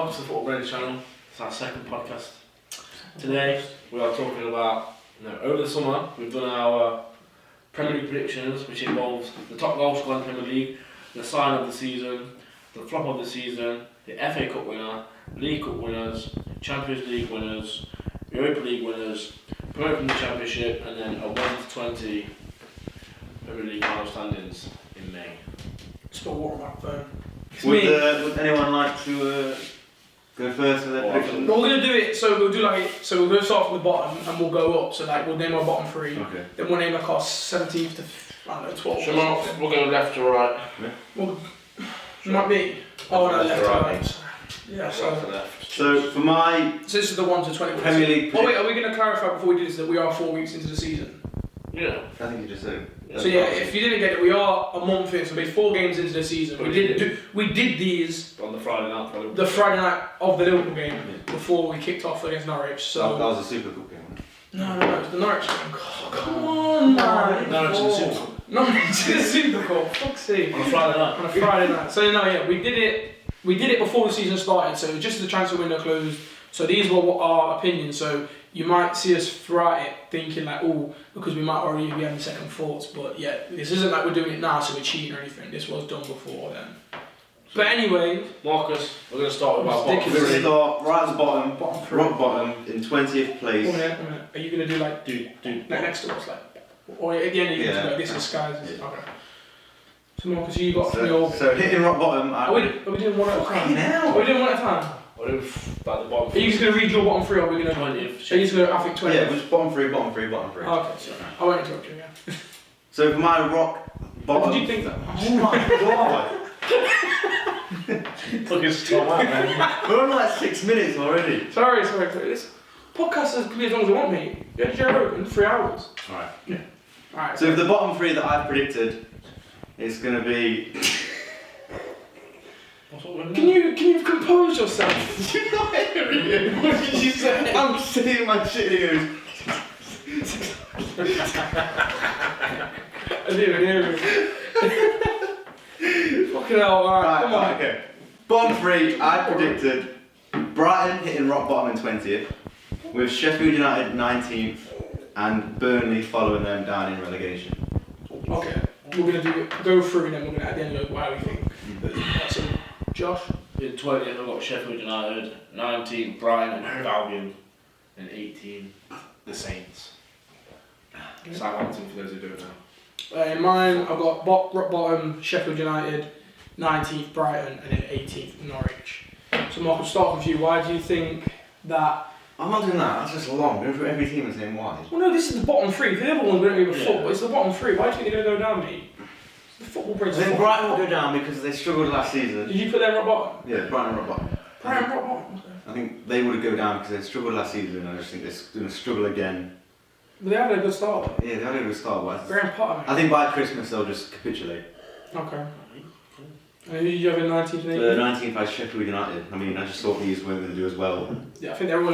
welcome to the Football Brains channel. It's our second podcast. Today we are talking about, over the summer we've done our Premier League predictions, which involves the top goal scorer in the Premier League, the sign of the season, the flop of the season, the FA Cup winner, League Cup winners, Champions League winners, Europa League winners, promoted from the Championship, and then a 1 to 20 Premier League final standings in May. Spill water on my phone. Would anyone like to go first with their predictions? We're gonna do it. So we'll go start from the bottom and we'll go up. So we'll name our bottom three. Okay. Then we'll name our 17th to 12th. So we'll go left to right. Well, might be. Oh no, left to right. Yeah. So for my So this is the 1 to 20. Premier League. Oh wait, are we gonna clarify before we do this that we are 4 weeks into the season? Yeah. I think you just said. So yeah, if you didn't get it, we are a month in. So basically 4 games into the season. We did these on the Friday night. the Friday night of the Liverpool game before we kicked off against Norwich. So that was a Super Cup game. No, it was the Norwich game. Oh, come on, man. Norwich in the Super Cup. Norwich in the Super Cup. Fuck's sake. On a Friday night. On a Friday night. So no, yeah, we did it. We did it before the season started. So just as the transfer window closed. So these were our opinions. So you might see us throughout it thinking like, oh, because we might already be having second thoughts. But yeah, this isn't like we're doing it now, so we're cheating or anything. This was done before then. But anyway, Marcus, we're going to start with our bottom We're going to three. start right at the bottom, bottom three. rock bottom, in 20th place. 1 minute. Are you going to do like Do. next to us, like, or at the end of the Yeah. go, this is Sky's? Okay. So Marcus, you got So hitting rock bottom. Are we doing one at a time? Are we doing one at a time? We're doing like the bottom Are you just going to read your bottom three, or are we going to? 20th. Are you just going to? I think 20. Yeah, just bottom three. Okay, sorry. I won't interrupt you. Yeah. So for my rock What bottom. did you think that? Oh my god! Look, it's Tom out, man. We're on like 6 minutes already. Sorry. This podcast can be as long as they want me. You had Joe Rogan 3 hours. Alright. Yeah. Alright. So for the bottom three that I've predicted, it's going to be. Can you compose yourself? You're not hearing it. What did you say? I'm saying my shit here. I didn't hear it. Fucking hell, alright, come on. Okay. Bottom three, I predicted Brighton hitting rock bottom in 20th, with Sheffield United 19th, and Burnley following them down in relegation. Okay, we're going to go through and then we're going to at the end of why we think. So, Josh? In 20th, I've got Sheffield United, 19th, Brighton and Albion, and 18th, the Saints. Southampton, for those who don't know. In mine, I've got rock bottom, Sheffield United, 19th Brighton, and then 18th Norwich. So Mark, we'll start with you. Why do you think that... I'm not doing that, that's just long. Going through every team and saying why. Well no, this is the bottom three. The other ones we don't give a Yeah. fuck, but it's the bottom three. Why do you think they're going to go down, mate? The football brings... I think Brighton will go down because they struggled last season. Did you put them rock bottom? Yeah, Brighton rock bottom. Brighton rock bottom? I think they would go down because they struggled last season, and I just think they're going to struggle again. But they had a good start though. Yeah, they had a good start, but Graham Potter, I think by Christmas they'll just capitulate. Okay. And who did you have in 19th and The 18th? 19th by Sheffield United. I mean, I just thought these weren't going to do as well. Yeah, I think they're all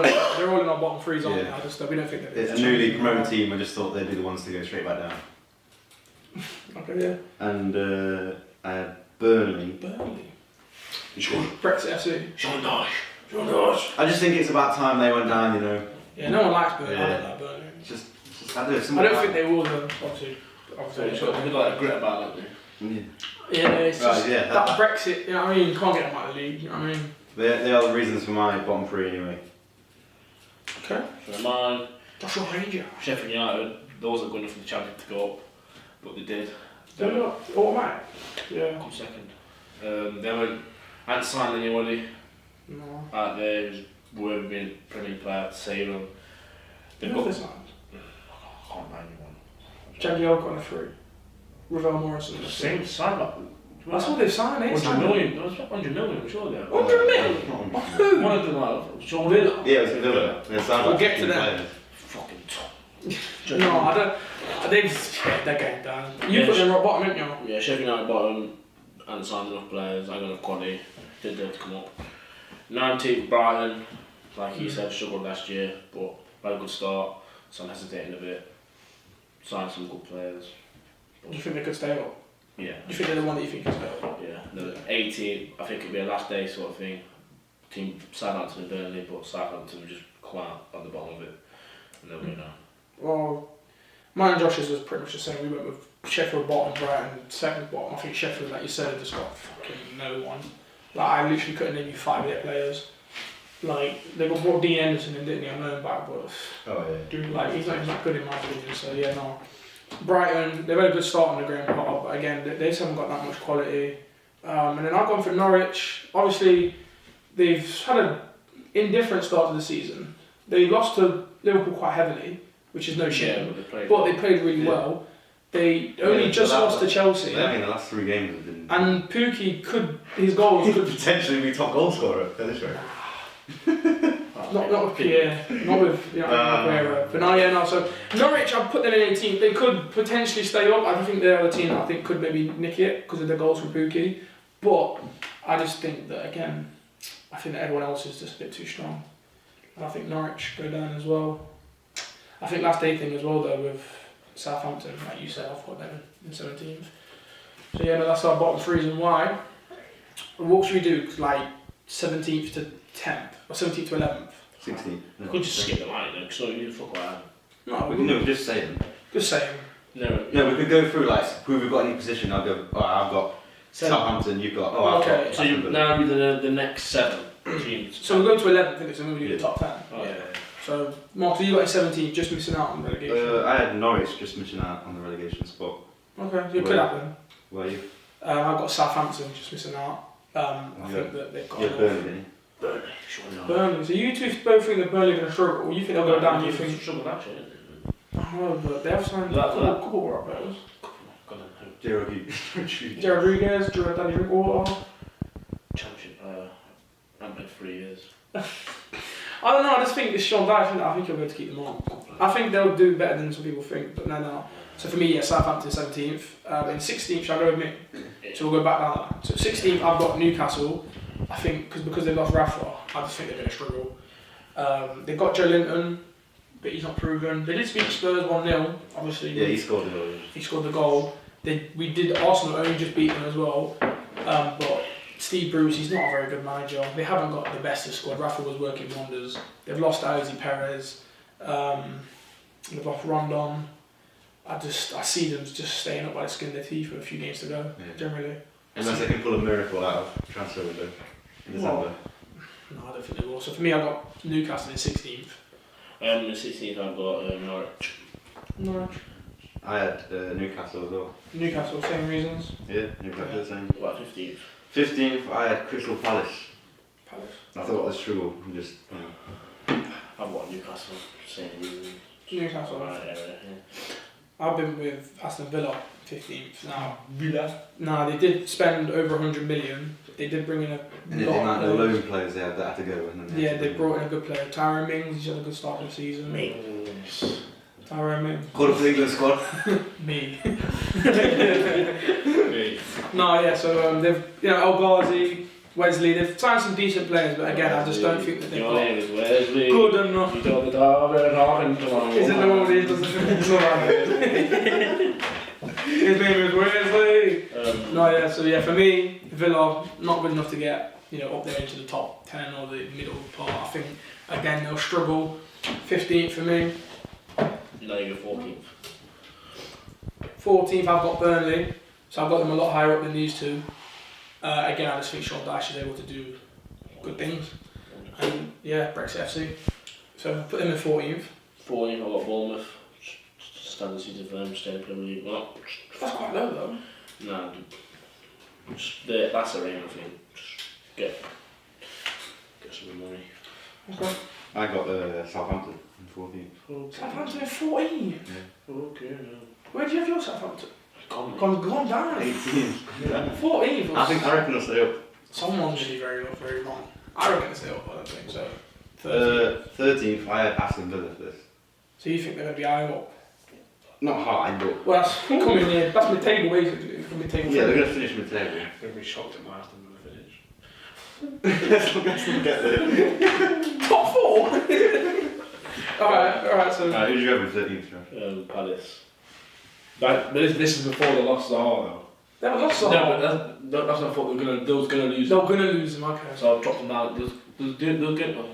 in our bottom threes, aren't they? Yeah. I just, we don't think that It's a newly promoted team. I just thought they'd be the ones to go straight back down. Okay, yeah. And I had Burnley. Burnley. Sean Brexit FC. Dyche. I just think it's about time they went down. You know, Yeah, no one likes Burnley. Yeah. I don't like Burnley. it's just I don't know. I don't think they will though, obviously. So it's got a bit like a grit about it, Yeah. Yeah, it's Right, just yeah, that Brexit, you know what I mean? You can't get them out of the league, you know what I mean? They are the reasons for my bottom three anyway. Okay. So mine, That's your Ranger. Sheffield United, those are good enough for the champion to go up, but they did. They're not automatic? Yeah. Come second. They hadn't signed anybody No. out there who's worth being a Premier League player to save them. They've Who got. have they signed? I can't name anyone. Jagielka got a free. Ravel Morrison. The same signed up. That's what they've signed, eh? 100 million. That was 100 million, I'm sure they are. 100 million? Who? One of them, like, Sean Villa. Yeah, it's Villa. They sound We'll like get to 15 that. players. Fucking top. No, I don't. They're getting down. You Yeah, put them rock bottom, didn't you? Yeah, Sheffield United bottom, and signed enough players, I'm enough quality, did they to come up. 19th Brighton, like you said, struggled last year, but had a good start, so I'm hesitating a bit. Signed some good players. Do you think they could stay up? Yeah. Do you think they're the one that you think could stay up? Yeah. The 18th, I think it'd be a last day sort of thing team Southampton and Burnley, but Southampton just come out on the bottom of it, and they'll win now. Well, mine and Josh's was pretty much the same. We went with Sheffield bottom, Brighton second bottom. I think Sheffield, like you said, have just got fucking no one. Like, I literally couldn't name you 5 of their players. Like, they got brought Dean Henderson in, didn't he? I know him back, but dude, like, he's not good in my opinion. So yeah, no. Brighton, they've had a good start on the Graham Potter, but again, they just haven't got that much quality. And then I've gone for Norwich. Obviously, they've had an indifferent start to the season. They lost to Liverpool quite heavily, which is no shame. But they played really well. They only just lost to Chelsea. Yeah, I mean, the last 3 games have been. And Pukki his goals could potentially be top goal scorer at this rate. not with Pierre, not with Aguero. But no. So Norwich, I've put them in 18th. They could potentially stay up. I think they're the team that I think could maybe nick it because of their goals from Pukki. But I just think that again, I think that everyone else is just a bit too strong. And I think Norwich go down as well. I think last day thing as well though with Southampton, like you said, I've got them in 17th. So yeah, no, that's our bottom 3s and why. What should we do? Like 17th to 10th or 17th to 11th? 16. We could just skip the line then, so you fuck like that. No, We can do it, just say them. just saying. No, We could go through like who we've got in position. I'll go. Oh, I've got Southampton. You've got. Oh, I've Okay. got. so you Aston Villa. now read the next 7 teams. So we'll go to 11th, I think, so we'll do the top 10. Oh, yeah. So, Mark, so you got in 17th, just missing out on relegation. I had Norwich just missing out on the relegation spot. Okay, so it could happen. Where are you? I've got Southampton just missing out. I Yeah. think that they've got Yeah, enough. Burnley. Burnley, sure not. Burnley. So you two both think that Burnley are going to struggle. You think they'll go down, you think... Struggle actually. I know, but they have signed a That- couple of players. Got them Gerald Hughes. Jared Rodriguez, Jared Danny Drinkwater. championship player. I've been 3 years. I don't know, I just think it's Sean Dyche, I think he'll be able to keep them on. I think they'll do better than some people think, but no. So for me, yeah, Southampton 17th. In 16th, shall I go with me? So we'll go back down. So 16th, I've got Newcastle. I think because they've lost Rafa, I just think they're going to struggle. They've got Joe Linton, but he's not proven. They did beat Spurs 1-0, obviously. Yeah, he scored a goal. He scored the goal. We did Arsenal only just beat them as well. But Steve Bruce, he's not a very good manager. They haven't got the best of squad. Rafa was working wonders. They've lost Ozzy Perez. They've lost Rondon. I see them just staying up by the skin of their teeth with a few games to go, generally. Unless they can pull a miracle out of transfer window in December. No, I don't think they will. So for me, I've got Newcastle in 16th. In 16th, I've got Norwich. Norwich. I had Newcastle as well. Newcastle, same reasons. Yeah, Newcastle the same. What, 15th? 15th, I had Crystal Palace. Palace. I thought I'd struggle. I'm just, I've got Newcastle. Same reason. Newcastle. Right, yeah. I've been with Aston Villa 15th now. Villa? No, they did spend over 100 million. They did bring in a and the lot amount of players. loan players they had that had to go. And then Yeah, they brought in a good player. Tyrone Mings, he's had a good start to the season. Tyrone Mings. Called up the England squad. Me. No, yeah, so they've, El Ghazi, Wesley, they've signed some decent players, but again, I just don't think that they've Your got name is Wesley. good enough. You told the dog and talking to my Is it the one that doesn't His name is Wesley. No, yeah, so yeah, for me, Villa, not good enough to get, up there into the top 10 or the middle part. I think, again, they'll struggle. 15th for me. No, you're 14th. 14th, I've got Burnley, so I've got them a lot higher up than these two. Again, I just think Sean Dyche is able to do good things. And yeah, Brexit FC. So put them in 14th. 14th, I've got Bournemouth. Standard season for them, staying in the Premier League. Well, That's quite low though. no, that's their aim, I think. Just get some money. Okay. I got Southampton in 14th. Southampton in 14. Okay, no. Where do you have your Southampton? Gone. Gone down. 18th. 14th. I reckon they'll stay up. Someone's going to be very wrong. I reckon they'll stay up, I don't think so. 13th. 13th, I had Aston Villa for this. So you think they're going to be high up? Not high, but Well, that's coming near. That's mid-table basically. From mid-table. yeah, they're going to finish mid-table. I'm going to be shocked at my Aston Villa finish. Let's not get there. Top 4. Alright. So Who did you have in 13th, Josh? Palace. This is before they lost the Hall though. they haven't lost. No, but that's what I thought they was gonna lose. They're going to lose them. Okay. So I've dropped them down. They'll get a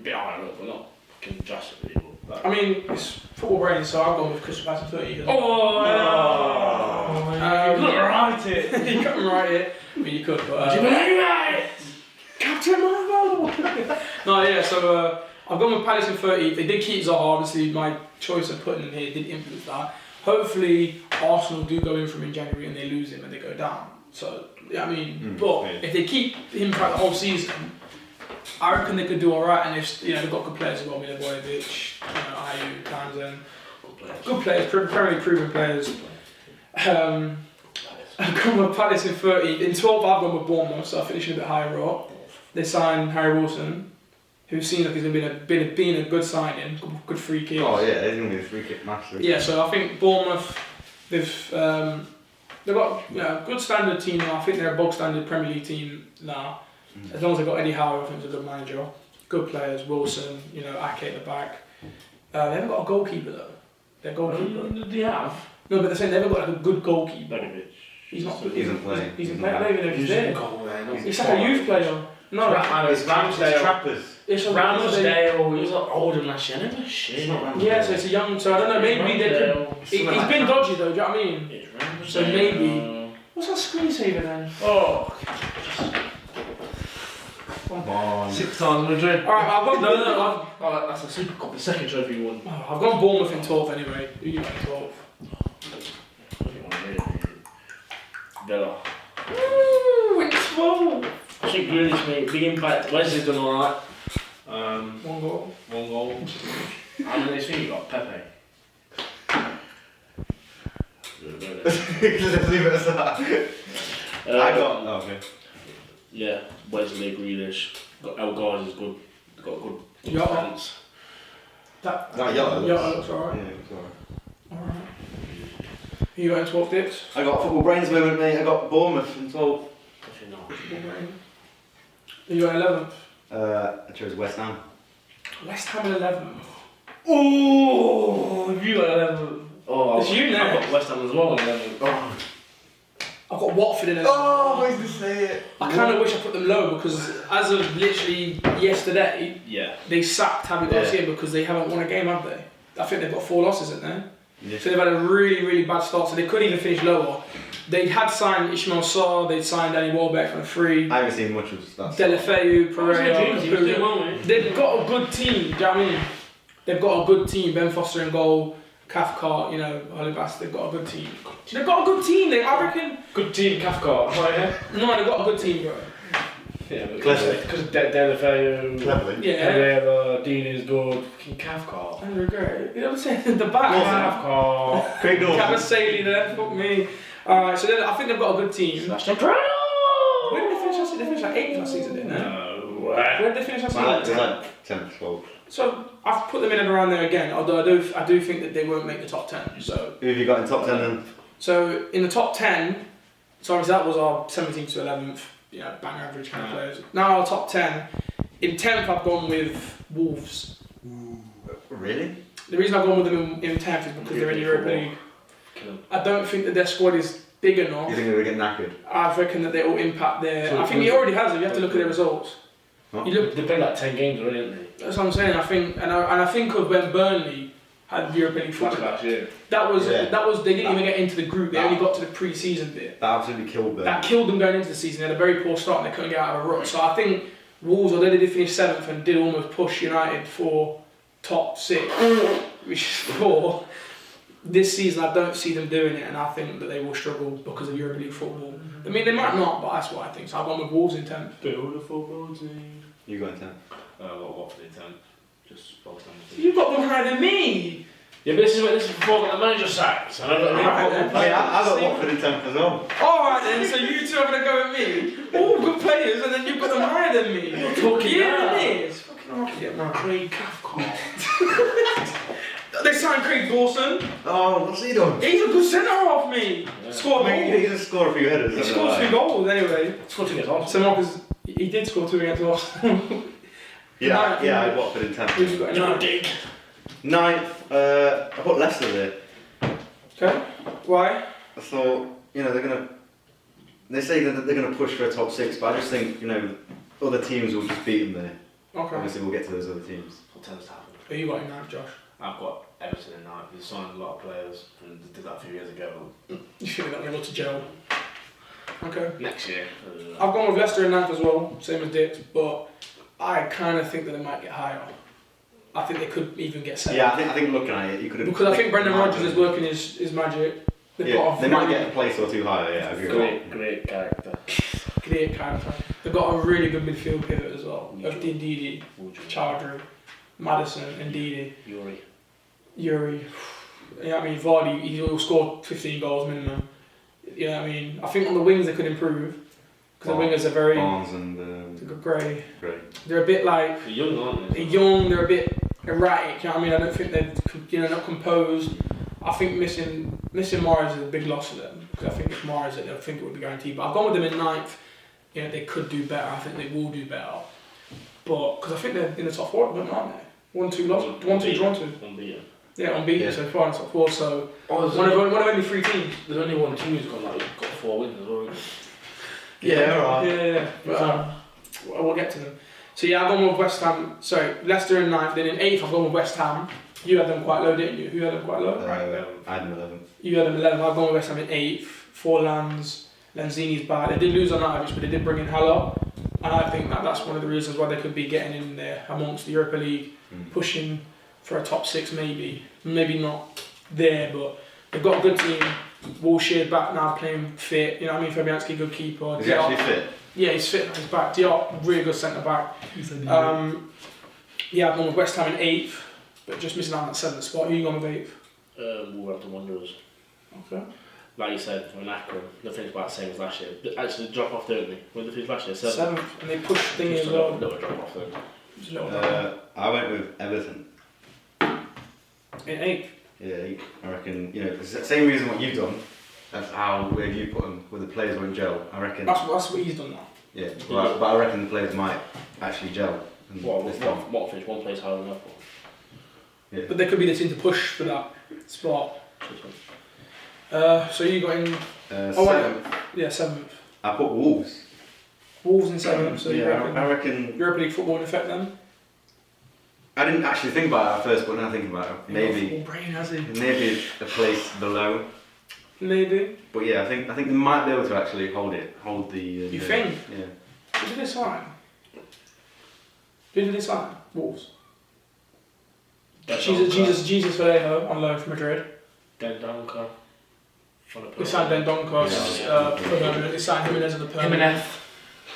bit higher up, but not fucking drastically. But, I mean, it's football brain, so I've gone with Crystal Palace in 30. you couldn't write it. You couldn't write it. I mean, you could, but. Anyway! Captain Marvel! No, yeah, so I've gone with Palace in 30. They did keep Zaha, obviously, my choice of putting him here did influence that. Hopefully, Arsenal do go in from in January and they lose him and they go down. So, yeah, I mean, if they keep him throughout the whole season, I reckon they could do alright. And if they've got good players as well, Milivojevic, Ayew, Townsend. Good players, Premier League proven players. I've gone with Palace in 30. In 12th, I've gone with Bournemouth, so I'm finishing a bit higher up. They signed Harry Wilson, who seems like he's been a good signing, good free kick. Oh yeah, he's going to be a free kick master. Yeah, so I think Bournemouth, they've got a good standard team now. I think they're a bog standard Premier League team now. As long as they've got Eddie Howe, I think he's a good manager. Good players, Wilson, Ake at the back. They haven't got a goalkeeper though. Their goalkeeper. Do they have? No, but they're saying they haven't got like a good goalkeeper. Begovic. He's not good. He doesn't play. He's a player. I don't even know if he's there. He's He's like a youth player. No, It's Ramsdale. Trappers. it's a Ramsdale. He was like older than last year. Never shit. It's not Ramsdale. Yeah, so it's a young. So I don't know. Maybe they could. He's been dodgy though. Do you know what I mean? It's Ramsdale. So maybe. What's that screensaver then? Oh. Come on. 6 times Madrid. Alright, I've got No. Oh, that's a Super Cup. The second trophy you won. I've got Bournemouth in 12th anyway. Who you got in 12th? Villa. Ooh, in 12th. I think Grealish made big impact. Wesley's done alright. 1 goal. 1 goal. And then this thing you got Pepe. Let's leave it as that. Okay. Yeah, Wesley, Grealish. Got El Ghazi is good. Got good Yeah. defence. That Yellow looks alright. Yeah, it's alright. Alright. Who you got in 12th, Dix? I got football brains moment, mate. I got Bournemouth in 12. Definitely not. Who you got in 11th? I chose West Ham. West Ham in 11th. Oh, you got 11. Oh, It's you now. I've got West Ham as well. 11. Oh, I've got Watford in 11th. why did you say it? I kind of wish I put them low because as of literally yesterday, Yeah. they sacked Javi Garcia because they haven't won a game, have they? I think they've got 4 losses in there. Yeah. So they've had a really, really bad start, so they couldn't even finish lower. They had signed Ismail Sarr, they'd signed Danny Welbeck for free. I haven't seen much of that. Delafeu, Pereira, Caputo. Caputo. They've got a good team, do you know what I mean? They've got a good team, Ben Foster in goal, Cathcart, Holibas, they've got a good team. They've got a good team, I reckon. Good team, Cathcart. Oh, yeah. No, they've got a good team, bro. Yeah, but Cleverly. because of Delafeu, Cleverly. Yeah. Pereira, Dean is good. Fucking Cathcart. Andrew Gray, you know what I'm saying? The back. Cathcart. Craig Dawson. Kabasele there, fuck me. Alright, so I think they've got a good team. Sebastian Where did they finish last season? They finished like 8th last season, didn't they? No. Where did they finish last It's season? like 10th, 12th. So I've put them in and around there again, although I do think that they won't make the top 10. Who have you got in top 10 then? So in the top 10, so obviously that was our 17th to 11th, bang average kind of players. Now our top 10, in 10th I've gone with Wolves. Really? The reason I've gone with them in 10th is because they're in Europa League. Kill 'em. I don't think that their squad is big enough. You think they're going to get knackered? I reckon that they will impact their. So I think he already has it. You have to look at their results. What? You look. They played like 10 games already, didn't they? That's what I'm saying. I think, and I think of when Burnley had the European League football. Last year. That was Yeah. they didn't even get into the group. They only got to the pre-season bit. That absolutely killed them. That killed them going into the season. They had a very poor start and they couldn't get out of a rut. So I think Wolves, although they did finish 7th and did almost push United for top 6, which is 4. This season, I don't see them doing it, and I think that they will struggle because of Europa League football. I mean, they might not, but that's what I think. So I've gone with Wolves in 10th. Build a football team. You got in 10th. I got Watford in 10th. Just both times. You've got them higher than me. Yeah, but this is before I got the manager sacked. And I got Alright then. I got Watford in 10th as well. Alright then, so you two are going to go with me. All good players, and then you've got them higher than me. You're talking Yeah, now. it is. Fucking rocket, man. Craig Cathcart. They signed Craig Dawson. Oh, what's he done? He's a good centre half, me. Yeah. Scored I mean, goals. he just scored a few headers. He scored 2 goals anyway. Scored 2 against Arsenal. So Marcus, he did score 2 against Arsenal. Yeah, Ninth, I had Watford in 10th. Who've you got in John ninth? Dig. 9th, I put Leicester there. Okay. Why? I thought, they're going to. They say that they're going to push for a top 6, but I just think, other teams will just beat them there. Okay. Obviously, we'll get to those other teams. What tends to happen? Who you got in ninth, Josh? I've got Everton in ninth. They signed a lot of players and they did that a few years ago. You feel that they'll go to jail. Okay. Next year. I've gone with Leicester in ninth as well, same as Dick's, but I kind of think that they might get higher. I think they could even get seventh. Yeah, I think looking at it, you could have. Because I think Brendan Rodgers is working his magic. They've got They might get a place or two higher. Yeah, I agree. Great character. great character. They've got a really good midfield pivot as well. Of Ndidi, Chardry, Madison, Ndidi, Yuri. Yeah, I mean Vardy. He will score 15 goals minimum. Yeah, I mean I think on the wings they could improve because the wingers are very Barnes and grey. Gray. They're a bit like They're young, aren't they? they're young. They're a bit erratic. You know what I mean? I don't think they're not composed. I think missing Morris is a big loss for them because I think if Morris, I think it would be guaranteed. But I've gone with them in ninth. You know, they could do better. I think they will do better. But because I think they're in the top four at the moment, aren't they? 1-2 loss, 1-2 drawn to. Unbeaten. Yeah, unbeaten so far in the top four. So Oh, one of only 3 teams. there's only one team who's got 4 wins as well. Yeah, alright. Yeah. But we'll get to them. So yeah, I've gone with West Ham. Sorry, Leicester in ninth. Then in eighth, I've gone with West Ham. You had them quite low, didn't you? Who had them quite low? I had an 11. You had them 11. I've gone with West Ham in eighth. Forlands, Lanzini's bad. They did lose on Irish, but they did bring in Haller. And I think that's one of the reasons why they could be getting in there amongst the Europa League, pushing for a top 6 maybe. Maybe not there, but they've got a good team. Wilshere's back now playing fit. You know what I mean? Fabianski, good keeper. Is he actually fit? Yeah, he's fit. He's back. Diop, really good centre back. Yeah, I've gone with West Ham in eighth, but just missing out on that 7th spot. Who you gone with eighth? Wolverhampton Wanderers. Okay. Like you said, when Akron, they finished about the same as last year. But actually, drop off, don't they? When they finished last year, 7th. 7th, and they pushed thingy Just as a well. little drop off then. Just a little bit. I went with Everton. In eighth. Yeah, I reckon, it's the same reason what you've done. That's where you put them, where the players won't gel. I reckon. That's what he's done now. Yeah, but I reckon the players might actually gel. What finished one place higher than Liverpool? Yeah. But they could be the team to push for that spot. So you got in 7th. Yeah, 7th. I put Wolves. Wolves in 7th. So you reckon I reckon. Europa League football in effect then? I didn't actually think about it at first, but now thinking about it, maybe Brain has he? maybe a place below. Maybe. But yeah, I think they might be able to actually hold the. You think? Yeah. Who did they sign? Who did they sign? Wolves. Jesus Vallejo on loan from Madrid. Dendonka. They signed Dendonka Yeah. for permanent. They signed Jimenez as a permanent. Jimenez.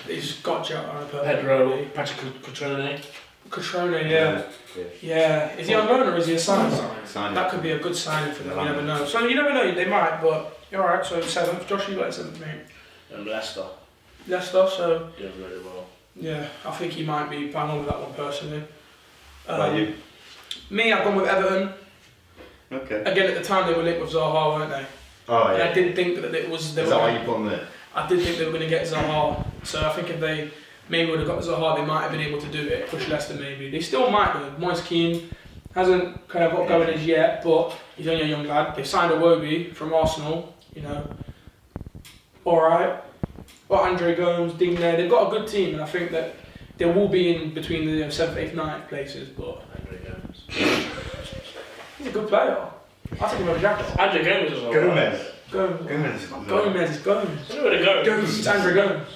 He's got Jota on a permanent. Pedro. Patrick Cutrone. Catrone, yeah. Is he on loan or is he a sign? Sign That it. could be a good signing for them. You never know. So you never know. They might, but you're alright. So 7th. Josh, you got 7th, mate. And Leicester. Leicester. So Doing really well. yeah, I think he might be bang on with that one personally. What about you? Me, I've gone with Everton. Okay. Again, at the time they were linked with Zaha, weren't they? Oh And yeah. I didn't think that it was. Is that why you put them there? I did think they were going to get Zaha. So I think if they maybe would have got Zaha, they might have been able to do it. Push Leicester maybe. They still might though. Moise Keane hasn't kind of got going as yet, but he's only a young lad. They've signed Iwobi from Arsenal. Alright. Got Andre Gomes, Digne. They've got a good team, and I think that they will be in between the 7th, 8th, 9th places. But he's a good player. I think him over Jack. Andrew Gomez as well. Gomez. Gomez is Gomez. Where to go? It's Andre Gomes.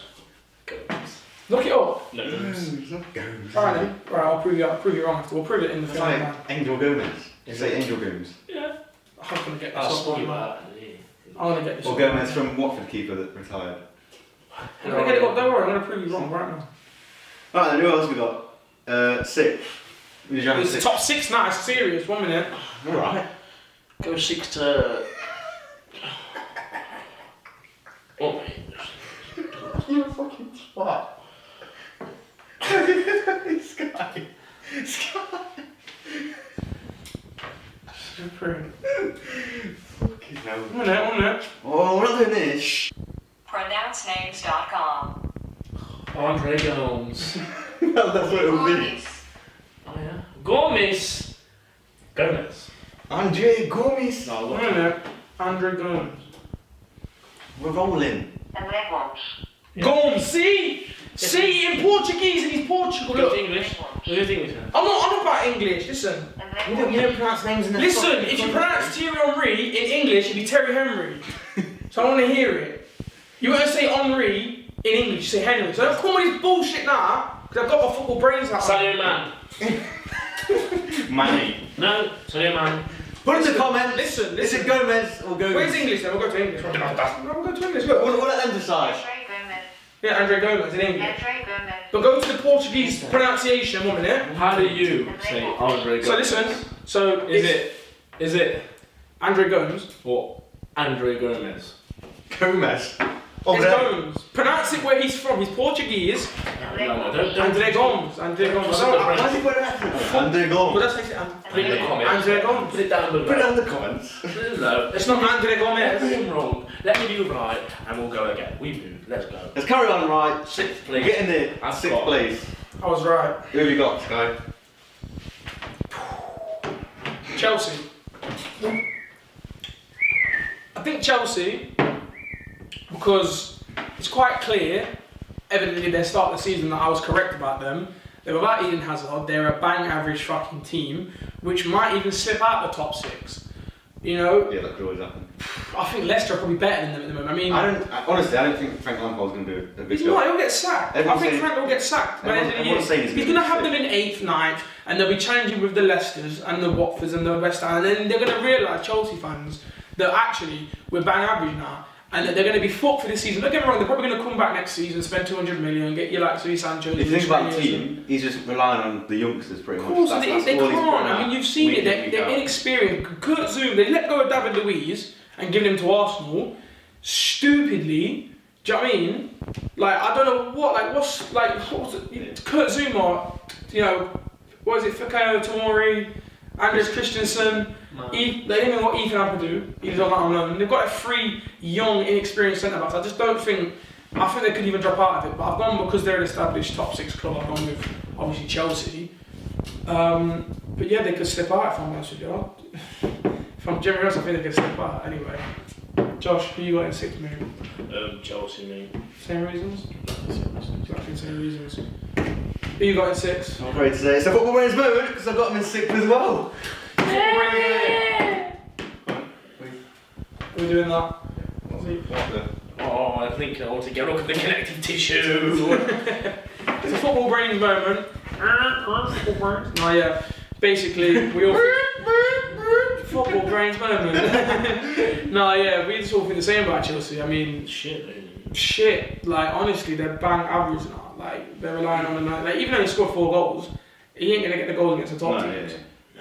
Look it up. No. It's not Gomez. Alright then. Right, I'll prove you wrong after. We'll prove it in the It's film. like man. Angel Gomez. You say Angel Gomez. Yeah. I'm gonna get this I'll up. spoil you man. that. I'm gonna get this Or up. Gomez from Watford keeper that retired. I'm gonna get it up. Don't worry. I'm gonna prove you wrong right now. Alright then, who else we got? 6. Did you have a It's 6? top 6 now. It's serious. 1 minute. Alright. Go 6 to. Oh, mate. You're a fucking twat. Sky. Prove. Fucking hell. 1 minute. 1 minute. Oh, we're not doing this. PronounceNames.com. Andre Gomes. Well, that's what it will be. Gomez. Oh, yeah. Gomez. Gomez. Andre Gomez. No, 1 minute. Andre Gomes. We're rolling. And they won't. Gomes. See. Say it in Portuguese and he's Portugal. Go Look. to English. Go to English now. I'm not on about English. Listen. You don't pronounce names in the Listen. If you pronounce Thierry Henry in English, it'd be Terry Henry. So I want to hear it. You won't say Henry in English. You say Henry. So don't call me this bullshit now, because I've got my football brains out. Sadio Man. Manny. No, Sadio Man. Put in the comments. Listen. Is it Gomez or Gomez? Where's English then? We'll go to English. We'll go to English. Look. We'll let them decide. Andre Gomez. Yeah, Andre Gomez in English. Andre Gomez. But go to the Portuguese pronunciation 1 minute. How do you say Andre Gomez? So listen. So Is it Andre Gomez? or Andre Gomez? Gomez. Oh, It's there. Gomes. Pronounce it where he's from. He's Portuguese. No, don't. Andre Gomes. Andre Gomes. So- Why does he put an accent? Andre But Gomez. that's actually Put it in the comments. Andre Gomes. Put it down below. Put it in the comments. Put it below. It's not Andre Let Gomez. me wrong. Let me do right, and we'll go again. We move. Let's go. Let's carry on, right? Sixth place. Get in there. I've Sixth got- place. I was right. Who have you got, Sky? Chelsea. I think Chelsea, because it's quite clear, evidently they start the season that I was correct about them. They're without Eden Hazard, they're a bang average fucking team, which might even slip out the top 6. You know, Yeah, that could always happen. I think Leicester are probably better than them at the moment. I mean, Honestly, I don't think Frank Lampard's going to do a good he's job. not, he'll get sacked. Everyone's I think saying- Frank will get sacked by the end of the everyone's saying year. he's He's gonna going to have be them in 8th, 9th, and they'll be challenging with the Leicesters and the Watfords and the West Ham, and then they're going to realise, Chelsea fans, that actually we're bang average now, and that they're going to be fucked for this season. Don't get me wrong, they're probably going to come back next season, spend 200 million, get you like Sui Sancho. If you think about the team, he's just relying on the youngsters pretty Of much. course, That's they all he's can't. putting I out mean, you've seen week it. in, week They're out. inexperienced. Kurt Zoom, they let go of David Luiz and give him to Arsenal. Stupidly, do you know what I mean? Like, I don't know what was it? Kurt Zuma, you know, what is it? Fikayo Tomori, Anders Christensen. They didn't even know what Ethan Ampadu. He's on that on loan. They've got 3 young, inexperienced centre backs. I just don't think. I think they could even drop out of it. But I've gone because they're an established top 6 club. I've gone with obviously Chelsea. But yeah, they could slip out if I'm honest with you. If I'm Jimmy Ross, I think they could slip out anyway. Josh, who you got in 6th, mate? Chelsea, mate. Same reasons? Exactly the same reasons. Who you got in 6th? I'm afraid to say it's a football brains moment because I've got him in 6th as well. We're doing that. Oh, I think I want to get a look at the connective tissue. It's a football brains moment. No, yeah. Basically, we all football brains moment. No, yeah, we just all think the same about Chelsea. I mean, shit. Like honestly, they're bang average now. Like they're relying on the night. Like even though he scored 4 goals, he ain't gonna get the goals against the top teams.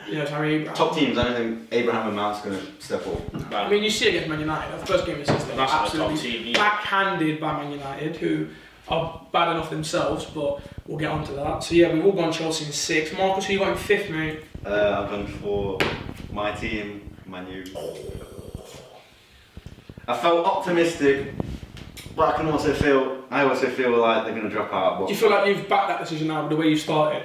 You know, Harry Abraham. Top teams, I don't think Abraham and Mount's going to step up. I mean, you see it against Man United. The first game of the season, they were That's not a top absolutely team. backhanded by Man United, who are bad enough themselves, but we'll get onto that. So yeah, we've all gone Chelsea in 6. Marcus, who you got in 5th, mate? I've gone for my team, Man U. I felt optimistic, but I also feel like they're going to drop out. But Do you feel like you've backed that decision now with the way you started?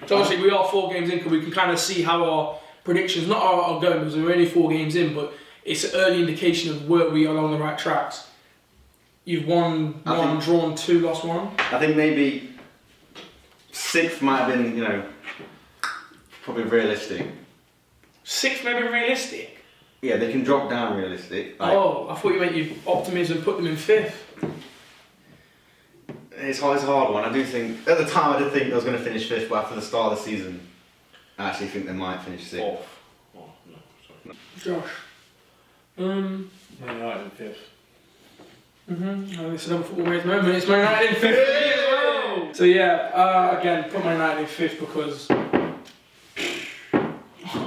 So obviously we are 4 games in, because we can kind of see how our predictions, not are going, because we're only 4 games in, but it's an early indication of where we are along the right tracks. You've won I 1, think- drawn 2, lost 1. I think maybe 6th might have been, probably realistic. 6th maybe realistic. Yeah, they can drop down realistic. Like, Oh, I thought you meant you optimism put them in 5th. it's a hard one. I do think, at the time I did think they was going to finish 5th, but after the start of the season, I actually think they might finish 6th. Oh, no, sorry. Josh. Man United in 5th. Oh, it's another football race moment. It's Man United in 5th as well. So yeah, again, put Man United in 5th because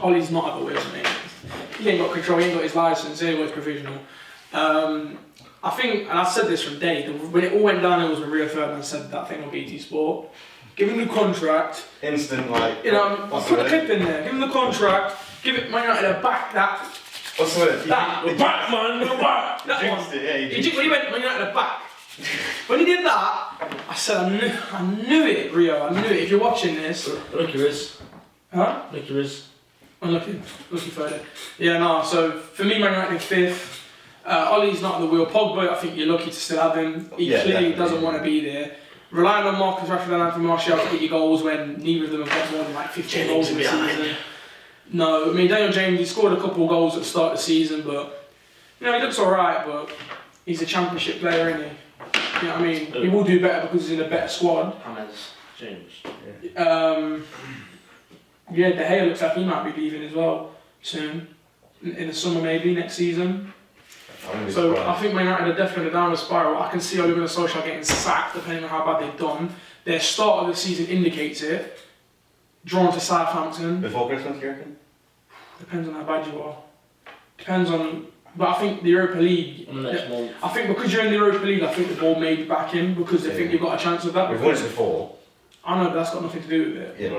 Ollie's not at the wheels, mate. He ain't got control, he ain't got his licence, he ain't got his provisional. I think, and I said this from day, when it all went down, it was when Rio Ferdinand said that thing on BT Sport. Give him the contract, Instant, like, you know, what's put the the word? clip in there, give him the contract, give it Man United a back, that What's the word? That- We're back, man, we're back! one. Jinxed it, yeah, He when he went Man United a back. When he did that, I said, I knew it, Rio, I knew it. If you're watching this, Look at this. huh? Look at this. I'm looking for it. Yeah, no. So for me, Man United 5th. Ollie's not on the wheel. Pogba, I think you're lucky to still have him. He Yeah, clearly definitely. doesn't want to be there. Relying on Marcus Rashford and Anthony Martial to get your goals when neither of them have got more than like 15 goals in the season. No, I mean Daniel James, he scored a couple of goals at the start of the season, but you know he looks alright, but he's a championship player, isn't he? You know what I mean? He will do better because he's in a better squad. James. Yeah, De Gea looks like he might be leaving as well soon. In the summer maybe, next season. So I think Man United are definitely in a downward spiral. I can see Ole Gunnar Solskjaer getting sacked depending on how bad they've done. Their start of the season indicates it. Drawn to Southampton. Before Christmas, you reckon? Depends on how bad you are. Depends on... But I think the Europa League... I think because you're in the Europa League, I think the ball may be back in because they think you've got a chance of that. We've won it before. I know, but that's got nothing to do with it. Yeah,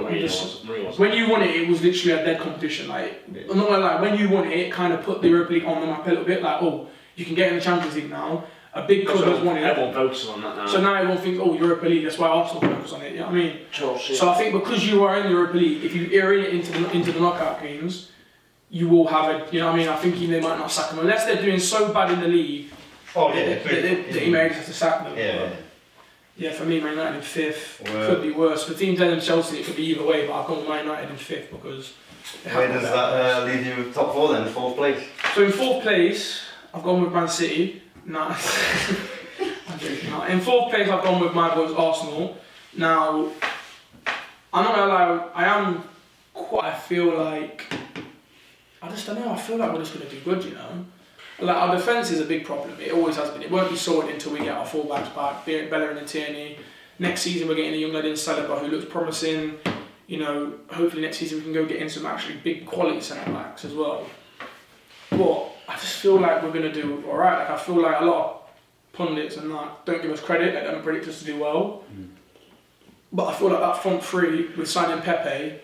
When you won it, it was literally a dead competition. Like, I'm not gonna lie, when you won it, it kind of put the Europa League on the map a little bit. Like, oh, you can get in the Champions League now. A big club has won it. Everyone focuses on that now. So now everyone thinks, oh, Europa League. That's why Arsenal focus on it. You know what I mean? Chelsea. So I think because you are in the Europa League, if you are in it into the knockout games, you will have it. You know what I mean? I think they might not sack them unless they're doing so bad in the league. Oh yeah, that he may have to sack them. Yeah. Yeah, for me, Man United in fifth Well, could be worse. For teams other than Chelsea, it could be either way, but I've gone with Man United in fifth because. Where does that leave you with top four then? Fourth place? So in fourth place, I've gone with Man City. Nah, I'm joking. Nah. In fourth place, I've gone with my boys Arsenal. Now, I'm not gonna lie, I feel like. I just don't know, I feel like we're just gonna do good, you know? Like, our defence is a big problem. It always has been. It won't be sorted until we get our full-backs back, Bellerin and Tierney. Next season, we're getting a young lad in Saliba who looks promising. You know, hopefully next season we can go get in some actually big quality centre-backs as well. But I just feel like we're going to do alright. Like, I feel like a lot of pundits and that don't give us credit. They don't predict us to do well. But I feel like that front three with signing Pepe,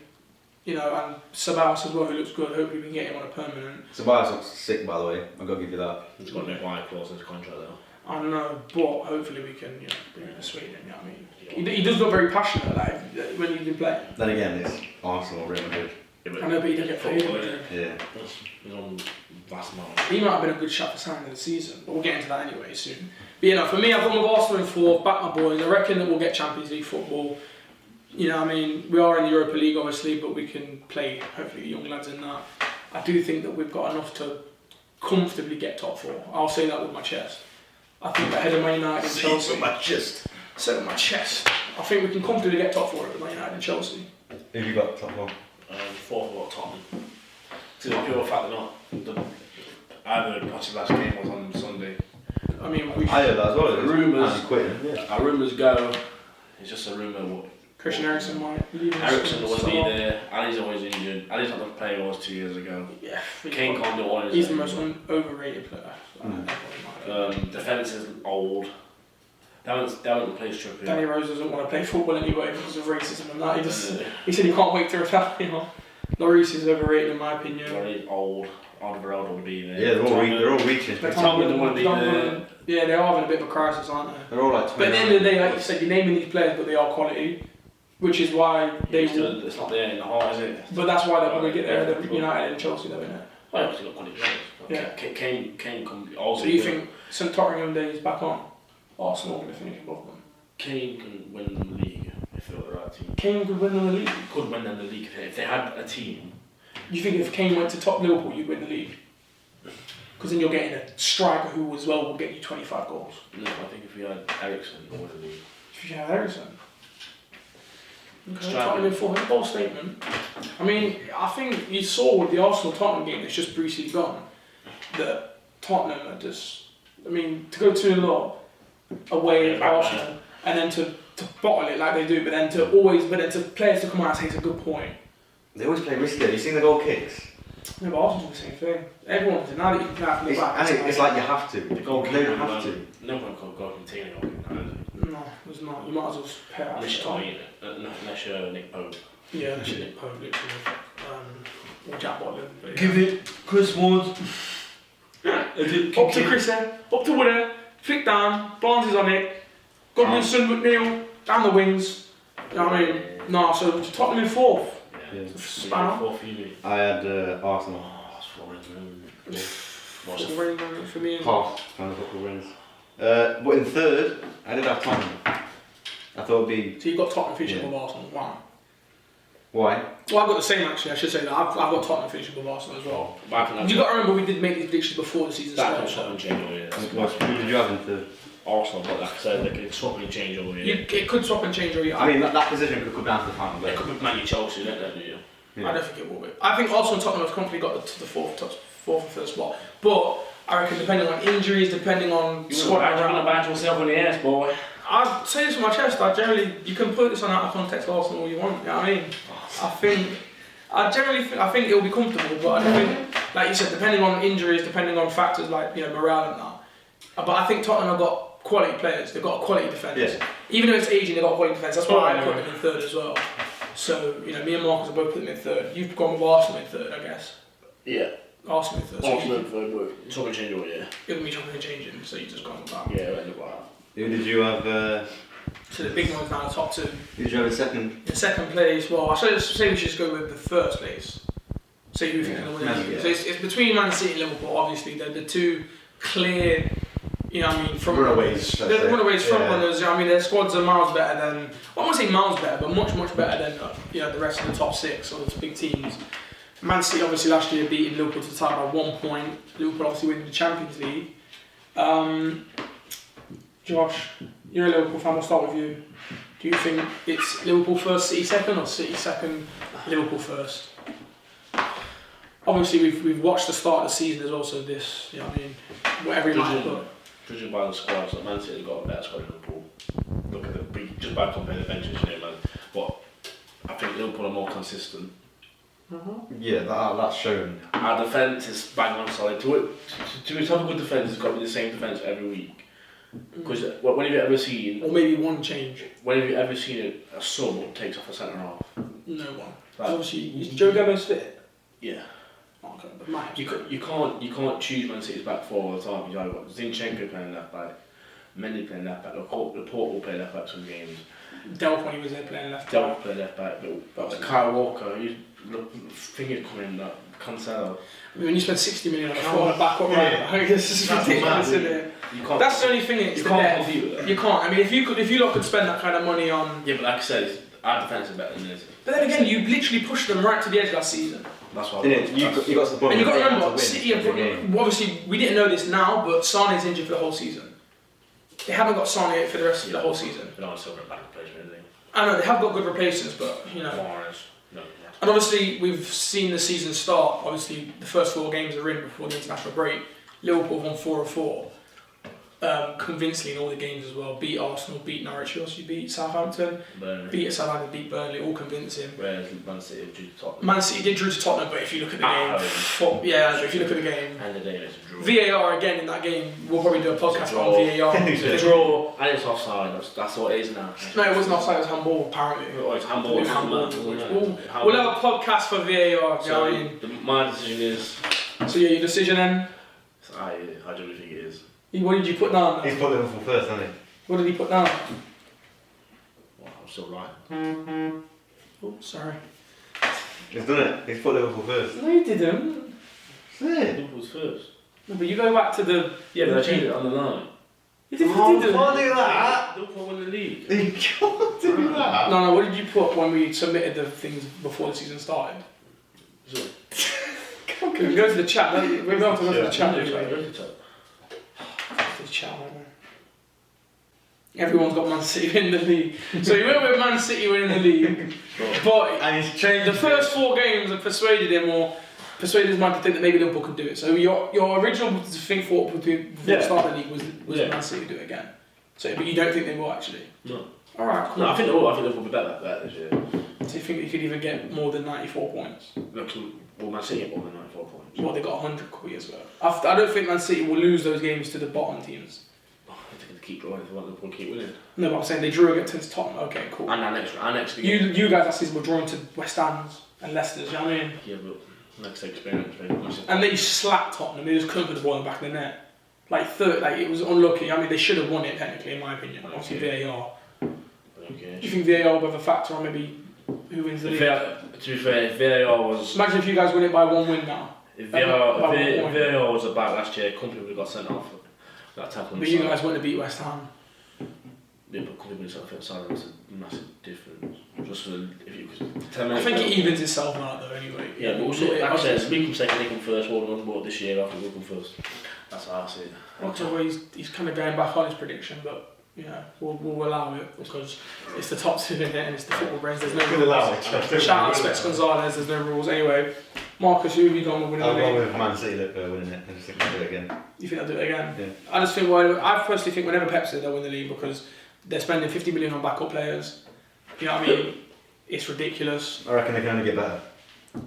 you know, and Ceballos as well, who looks good. Hopefully we can get him on a permanent. Ceballos looks sick, by the way. I've got to give you that. He's got no wide clause in his contract though. I don't know, but hopefully we can, you know, bring him to Sweden. You know what I mean? He does look very passionate, like when he's been playing. Then again, it's Arsenal, Real Madrid. I know, but he didn't get paid. Yeah. He's on vast amount. He might have been a good shot for signing of the season, but we'll get into that anyway soon. But you know, for me, I've gone with Arsenal in fourth, back my boys. I reckon that we'll get Champions League football. You know what I mean? We are in the Europa League, obviously, but we can play, hopefully, the young lads in that. I do think that we've got enough to comfortably get top four. I'll say that with my chest. I think ahead of Man United and Chelsea. With my chest. Say it with my chest. I think we can comfortably get top four over Man United and Chelsea. Who have you got top four? Fourth, I've got Tottenham. To the pure fact that I heard Potter's last game was on Sunday. I mean, I heard that as well. Rumours. Quitting. Yeah. Our rumours go. It's just a rumour. What Christian Eriksen might leave. Eriksen wasn't there. Ali's always injured. Ali's not the player he was 2 years ago. Yeah. Kane can't do all his. He's the most overrated player. Defence is old. They haven't replaced Trippier. Danny Rose doesn't want to play football anyway because of racism and that. He said he can't wait to retire. You know, Lloris is overrated in my opinion. Very old. Alderweireld will be there. Yeah, they're all reaching. McTominay don't want to be there. Yeah, they are having a bit of a crisis, aren't they? They're all like 20. But at the end of the day, like you said, you're naming these players, but they are quality, which is why they will. It's not there in the heart, is it? But that's why they'll probably get there. They're United and Chelsea, though, innit? Oh, yeah, got quality players. Yeah. Kane can also. So you think St Tottenham Days back on? Arsenal going to finish above them. Kane can win them the league if they're the right team. Kane could win them the league. Could win them the league if they had a team. You think if Kane went to top Liverpool, you'd win the league? Because then you're getting a striker who as well will get you 25 goals. No, I think if we had Eriksen, we'd win the league. If you have Eriksen. Okay, Striker. Tottenham for him, bold statement. I mean, I think you saw with the Arsenal Tottenham game that's just briefly gone that Tottenham are just. I mean, to go 2-0 away at Arsenal and then to bottle it like they do, but then to players to come out and say it's a good point. They always play risky. Have you seen the goal kicks? No, but Arsenal do the same thing. Everyone does it. Now that you can play out from the back. It's like you have to. The You goalkeeper don't have to. No one can go continue. No, there's not. You might as well just pay out. Unless you're unless you're Nick Pope. Yeah, unless you're Nick Pope, literally. Or Jack Butland. But yeah. Give it Chris Wood. Up to Chris there, up to Wooder, flick down, Barnes is on it, Godwinson, McNeil, down the wings. You know what I mean? No, so Tottenham in fourth. Yeah. Span. Fourth for you. I had Arsenal. Oh, that's Florian's room. What's Football it? range, man, for me. Half kind of football wins. But in third, I did have Tottenham. I thought it'd be So you've got Tottenham finishing Yeah. above Arsenal. Wow. why? Well, I've got the same actually. I should say that I've got Tottenham finishing above Arsenal as well. But I think that's You got to remember we did make these predictions before the season that can started. swap and change all year. Who did you have in third? Arsenal, but like I said, they can swap and change all year. It could swap and change all year. I mean, that position could come down to the final. They But could be Man U Chelsea, don't they? Do you? I don't think it will be. I think Arsenal and Tottenham have comfortably got to the fourth or fifth spot. But I reckon depending on injuries, depending on You squad want to around, bash yourself on the ass, boy. I'd say this with my chest. You can put this on out of context Arsenal all you want. You know what I mean? I think it'll be comfortable, but I think, like you said, depending on injuries, depending on factors like morale and that. But I think Tottenham have got quality players. They've got a quality defence. Yeah. Even though it's aging, they've got quality defence. That's why I put them in third as well. So me and Marcus have both put them in third. You've gone with Arsenal in third, I guess. Yeah. Arsenal in third. So Arsenal, but swap and change all year. it'll be chopping and changing. So you just gone with that. Yeah, end up like that. who did you have? So the big one's now the top two. Who did you have in second? In second place, well, I should say we should just go with the first place. See who thinks going to win. Yeah. So it's between Man City and Liverpool. Obviously, they're the two clear, front Runaways, They're let's the say. runaways, front Yeah. runners. Their squads are miles better than. Well, I won't say miles better, but much better than the rest of the top six or the big teams. Man City obviously last year beating Liverpool to the tie by 1 point. Liverpool obviously winning the Champions League. Josh, you're a Liverpool fan. We'll start with you. Do you think it's Liverpool first, City second, or City second, Liverpool first? Obviously, we've watched the start of the season as well, so this, whatever you might put. Judging by the squads, like Man City have got a better squad than Liverpool. Look at just by comparing the benches, man. But I think Liverpool are more consistent. Yeah, that's shown. Our defence is bang on solid. To have a good defence, it's got to be the same defence every week. Because when have you ever seen? Or maybe one change. When have you ever seen a sub takes off a centre half? No one. Like, Obviously, is Joe Gomez fit? yeah. Okay, but might. You can't choose Man City's back four all the time. You've got Zinchenko playing left back, Mendy playing left back, Laporte will play left back some games. Delph when he was there playing left. Delph play left back, but Kyle Walker, you finger coming that Cancelo. When you spend 60 million on a forward back up right, this is That's ridiculous, mad, isn't it? You can't. That's the only thing. It's You the can't depth. compete with that. You can't. If you lot could spend that kind of money on. Yeah, but like I said, our defence is better than this. But then again, you literally pushed them right to the edge last season. That's why. You got to the point. And you've got to where they had remember, win City have every game. obviously we didn't know this now, but Sane's injured for the whole season. They haven't got Sane for the rest of the whole season. They don't want to silver back replacement, anything. I know they have got good replacements, but Mahrez, no. And obviously we've seen the season start. Obviously the first 4 games are in before the international break. Liverpool won 4 of 4. Convincingly in all the games as well. Beat Arsenal, beat Norwich, also beat Southampton, Burnley. beat Southampton, beat Burnley, all convincing. Whereas Man City drew to Tottenham. Man City did drew to Tottenham, but if you look at the game, if you look at the game, And the day it's a draw. VAR again in that game. We'll probably do a podcast It's a on draw. VAR. It's a draw, and it's offside. That's what it is now. No, it wasn't offside. It was handball apparently. Oh, it's handball. We'll have a podcast for VAR. You know what I mean? My decision is. So yeah, your decision then. I don't think it is. What did you put down? He's put Liverpool first, hasn't What did he put down? Well, I'm still right. Oh, sorry. he? He's done it. He's put Liverpool first. No, you didn't. Yeah. Liverpool's first. No, but you go back to the. Yeah, but I changed it on the line. You didn't. Oh, you didn't. can't do that. Liverpool won the league. You can't do that. No. What did you put when we submitted the things before the season started? So, We can go to the chat. We're going to go to the chat. go Anyway. to the top. To the chat, right now. Everyone's got Man City in the league. So you went with Man City winning the league, but And he's changed the first 4 games have persuaded him or persuaded his mind to think that maybe Liverpool could do it. So your original thought before the start of the league was Yeah. Man City do it again. So, but you don't think they will actually? No. All right, cool. No, I think Liverpool will be better this year. So you think you could even get more than 94 points? Look, will Man City get more than 94 points? Well, they got 100 quid as well. I don't think Man City will lose those games to the bottom teams. Oh, they're going to keep drawing if they want Liverpool to keep winning. No, but I'm saying they drew against Tottenham. Okay, cool. And our next game. You guys last season were drawn to West Ham's and Leicester's, you know what I mean? Yeah, but next experience, right? And they slapped Tottenham. They just couldn't put the ball in the back of the net. It was unlucky. I mean, they should have won it technically, in my opinion. Obviously, VAR. Okay. Do you think VAR will have a factor on maybe who wins the league? To be fair, if VAR was... Imagine if you guys win it by 1 win now. If VAR was about last year, Company would have got sent off. That tackle. But you guys want to beat West Ham. Yeah, but Company would have sent that's a massive difference. Just for if you could 10 minutes. I think it evens itself out though anyway. Yeah, but also, like I said, we come second, they come first, well done, but this year after we come first. That's how I see it. October, he's kind of going back on his prediction, but yeah, we'll allow it because it's the top two in it and it's the football brains. There's no We'll rules. allow it. Shout out Specs Gonzalez. There's no rules anyway. Marcus, who have you gone with winning I'll the go league? with Man City winning it. I just think they'll do it again. You think they'll do it again? Yeah. I just think. Well, I personally think whenever Pep said they'll win the league because they're spending 50 million on backup players. You know what I mean? It's ridiculous. I reckon they can only get better.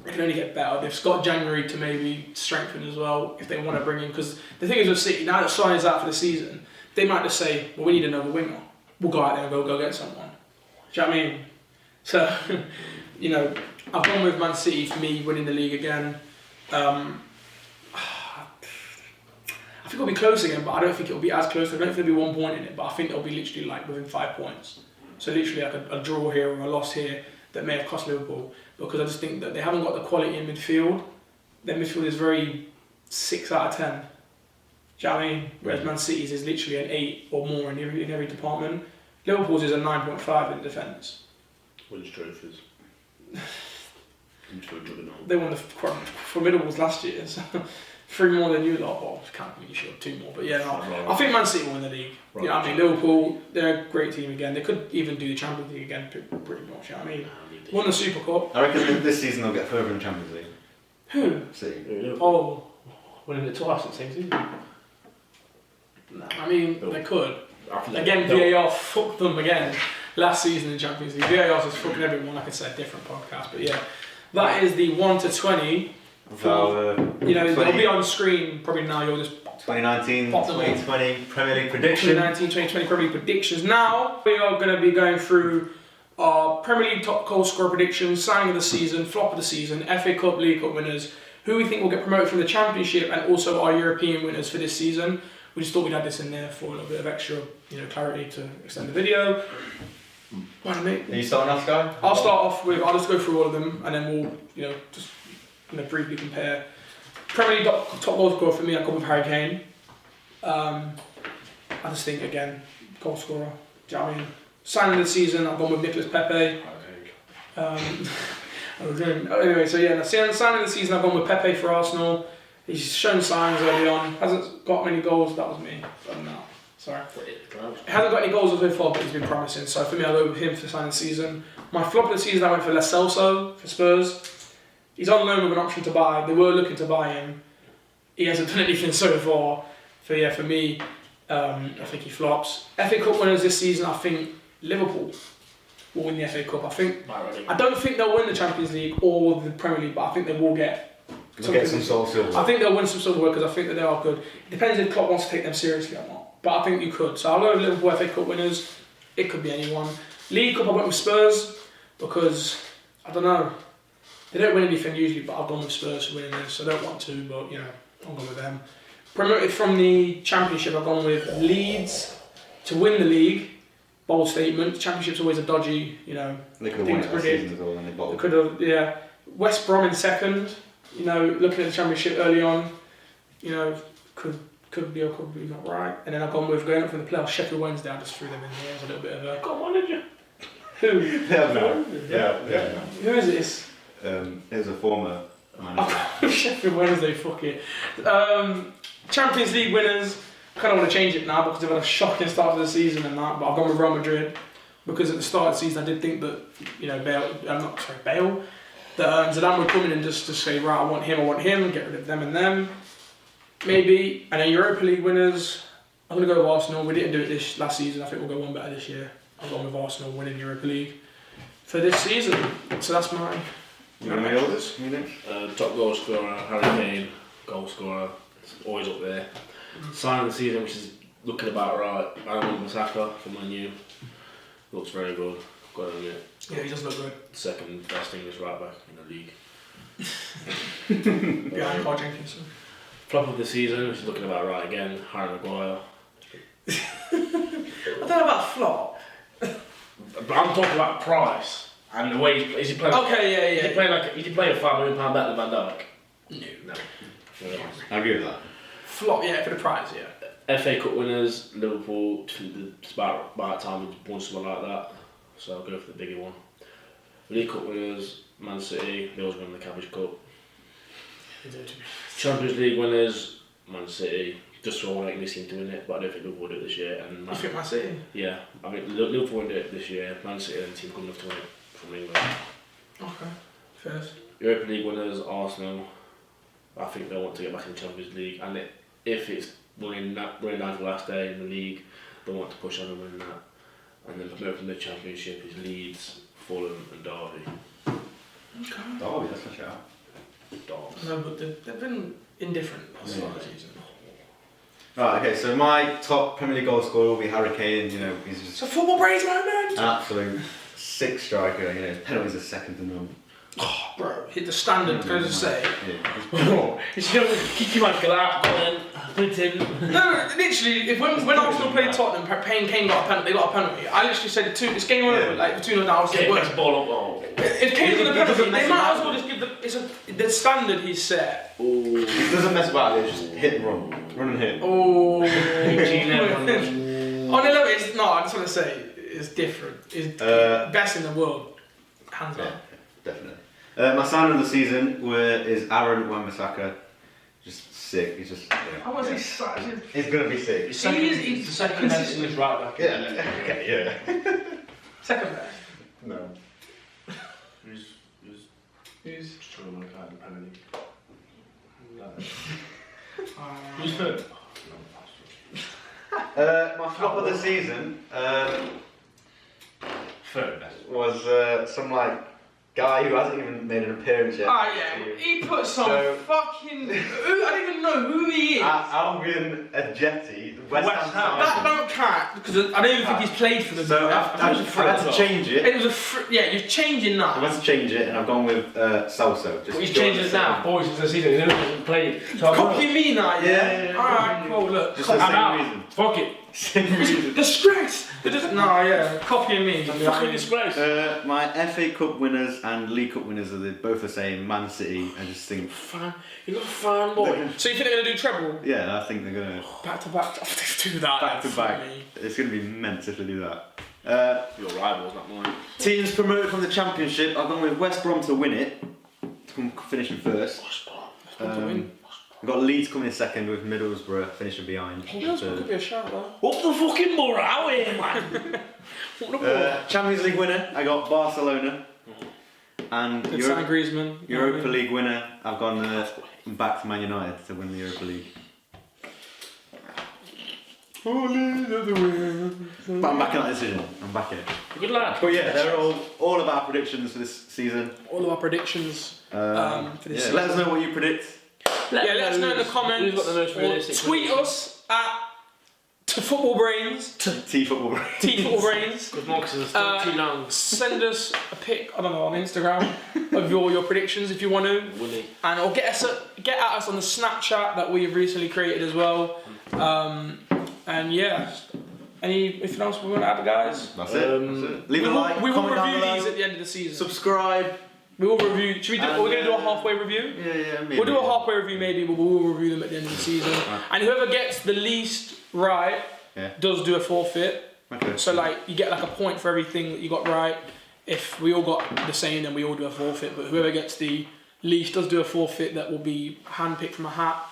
They can only get better. They've got January to maybe strengthen as well if they want to bring in. Because the thing is with City, now that Sonny's out for the season, they might just say, well, we need another winger. We'll go out there and go get someone. Do you know what I mean? So, you know, I've gone with Man City for me winning the league again. I think it'll be close again, but I don't think it'll be as close. I don't think there'll be 1 point in it, but I think it'll be literally like within 5 points. So literally like a draw here or a loss here that may have cost Liverpool, because I just think that they haven't got the quality in midfield. Their midfield is very 6 out of 10. Do you know what I mean? Whereas Man City's is literally an 8 or more in every department. Liverpool's is a 9.5 in defence. Wins trophies. Into a juggernaut. They won the Formidables last year, so 3 more than you lot. Well, can't really sure 2 more, but yeah, no, I think Man City will win the league. Right. You know what I mean? Liverpool, they're a great team again. They could even do the Champions League again, pretty much. You know what I mean? Won the Super Cup. I reckon this season they'll get further in the Champions League. Who? City. Oh, Winning it twice at the same season. no. I mean, they could. Again, they'll- VAR fucked them again last season in Champions League. VAR is fucking everyone, like I said, different podcast. But yeah, that is the 1 to 20. So, You know, 20 they'll be on screen probably now. You'll just 2019, Pop them on. 2020 Premier League prediction. 2019-2020 Premier League predictions. Now we are going to be going through our Premier League top goal scorer predictions, signing of the season, flop of the season, FA Cup, League Cup winners, who we think will get promoted from the Championship, and also our European winners for this season. We just thought we'd add this in there for a little bit of extra, clarity to extend the video. Right, mate. Are you starting off, Guy? I'll start off with. I'll just go through all of them, and then we'll, just briefly compare. Premier League top goal scorer for me, I go with Harry Kane. I just think again, goal scorer. Do you know what I mean? Signing of the season, I've gone with Nicolas Pepe. Anyway, so yeah, signing of the season, I've gone with Pepe for Arsenal. He's shown signs early on. Hasn't got many goals. That was me. No, sorry. He hasn't got any goals so far, but he's been promising. So for me, I'll go with him for signing of the season. My flop of the season, I went for Lo Celso for Spurs. He's on loan with an option to buy. They were looking to buy him. He hasn't done anything so far. For me, I think he flops. FA Cup winners this season, I think Liverpool will win the FA Cup. I don't think they'll win the Champions League or the Premier League, but I think they will get. We'll get some sort of silver. I think they'll win some silverware because I think that they are good. It depends if Klopp wants to take them seriously or not. But I think you could. So I'll go with Liverpool FA Cup winners. It could be anyone. League Cup I went with Spurs because, I don't know, they don't win anything usually, but I've gone with Spurs for winning this. I don't want to, but I'll go with them. Promoted from the Championship, I've gone with Leeds to win the league. Bold statement. Championship's always a dodgy, They could have thing won to it last predict. season as well, and they They bottled. could have, yeah. West Brom in second. Looking at the Championship early on, could be or could be not right. And then I've gone with going up from the playoffs. Sheffield Wednesday, I just threw them in there as a little bit of a. Got one, did you? Who? Yeah. Who is this? It was a former manager. Sheffield Wednesday, fuck it. Champions League winners. I kind of want to change it now because they've had a shocking start to the season and that. But I've gone with Real Madrid because at the start of the season I did think that Bale. That Zidane would come in and just to say, right, I want him, get rid of them and them. Maybe. And then Europa League winners, I'm going to go with Arsenal. We didn't do it this last season. I think we'll go one better this year. I've gone with Arsenal winning Europa League for this season. So that's my... You want to make others? Top goal scorer, Harry Kane. Goal scorer, it's always up there. Signing of the season, which is looking about right. Aaron Wan-Bissaka for Man U. Looks very good. Got to admit. Yeah, he does look good. Second best English right back in the league. Behind Carl Jenkinson. Flop of the season, which is looking about right again. Harry Maguire. I don't know about flop. But I'm talking about price and the way is he playing. Okay, Is he playing like? Is he playing £5 million better than Van Dijk? No. I agree with that. Flop, yeah, for the prize, yeah. FA Cup winners, Liverpool. I think it's about time we won something like that. So I'll go for the bigger one. League Cup winners, Man City. They always win the Cabbage Cup. Champions League winners, Man City. Just so I think they seem to win it, but I don't think Liverpool will do it this year. And I think Man City. yeah, I mean Liverpool will do it this year. Man City are the team good enough to win it from England. Okay, first. Europa League winners, Arsenal. I think they want to get back in the Champions League, and if it's running down to the last day in the league, they want to push on and win that. And then promoting the Championship is Leeds, Fulham, and Derby. Okay. Oh, that's a shout. Derby. No, but they've been indifferent last season. Right, okay, so my top Premier League goal scorer will be Harry Kane. You know, he's just So football brains, man. an absolute sick striker. You know, his penalties are second to none. Oh, bro, hit the standard, can I just say? Yeah. It's going to kick you out, go out, go in, put it in. No, literally, if when Arsenal played Tottenham, Kane got a penalty, they got a penalty. I literally said this game over, like the 2-0 down, I was Kane saying, gets the ball up. Oh. if Kane's got a He penalty, doesn't they mess might as about well just give the standard he's set. Ooh. He doesn't mess about it. Just hit and run and hit. Oh. Gino. Oh no, it's not. I just want to say it's different. It's best in the world, hands down. Definitely. My sign of the season is Aaron Wan-Bissaka. Just sick. He's just. I want to say He's gonna be sick. He's the second best English right back. Yeah. Okay. Yeah. second best. No. Who's Who's just trying to work out the Premier League? Who's third? My flop of the season Third best. was some guy who hasn't even made an appearance yet. Oh yeah, he put some fucking. I don't even know who he is. Alvin Ajeti, West Ham. That don't count because I don't even think he's played for them. So I've had to change it. It was yeah, you're changing that. I've had to change it, and I've gone with Salso. Well, he's changing it now, boys, since the season. He hasn't played. So Copy me now, yeah. Yeah. Alright, cool. Look, Just the same reason. Fuck it. Same reason. disgrace. No, yeah, copying me. Fucking disgrace. My FA Cup winners and League Cup winners are both the same. Man City. I just think. You're not a fan boy. So you think they're gonna do treble? Yeah, I think they're gonna Back to back. Do that. back to back. Funny. It's gonna be mental if they do that. Your rivals, not mine. Teams promoted from the Championship. I've gone with West Brom to win it, to come finishing first. Brom to win. We've got Leeds coming in second with Middlesbrough finishing behind. Middlesbrough could be a shout though. Up the fucking morale here, man. Champions League winner, I got Barcelona. And Good sign, Griezmann. Europa League winner, I've gone back to Man United to win the Europa League. But I'm back in that decision. I'm back in it. Good lad. But yeah, they're all of our predictions for this season. All of our predictions for this season. Let us know what you predict. Let us know in the comments. Who's got the most or realistic tweet us at Football Brains. T-Football. Football Brains. Because Marcus is still too long. Send us a pic, I don't know, on Instagram of your predictions if you want to. Willie. And or get at us on the Snapchat that we've recently created as well. And yeah, anything else we want to add, guys? That's it. Leave a like, we will comment down review below. these at the end of the season. Subscribe. We will review. Should we do? And, We're going to do a halfway review. Yeah, maybe. We'll do a halfway review maybe, but we will review them at the end of the season. Right. And whoever gets the least right does do a forfeit. Okay. So like you get like a point for everything that you got right. If we all got the same, then we all do a forfeit. But whoever gets the least does do a forfeit that will be handpicked from a hat.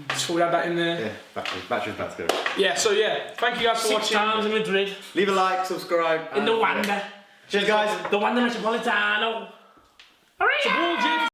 Just thought we'd add that in there. Yeah, battery's about to go. Yeah. So yeah, thank you guys for 6 watching. times in Madrid. Leave a like, subscribe. In the and- Wanda. Cheers, guys. The Wanda Metropolitano.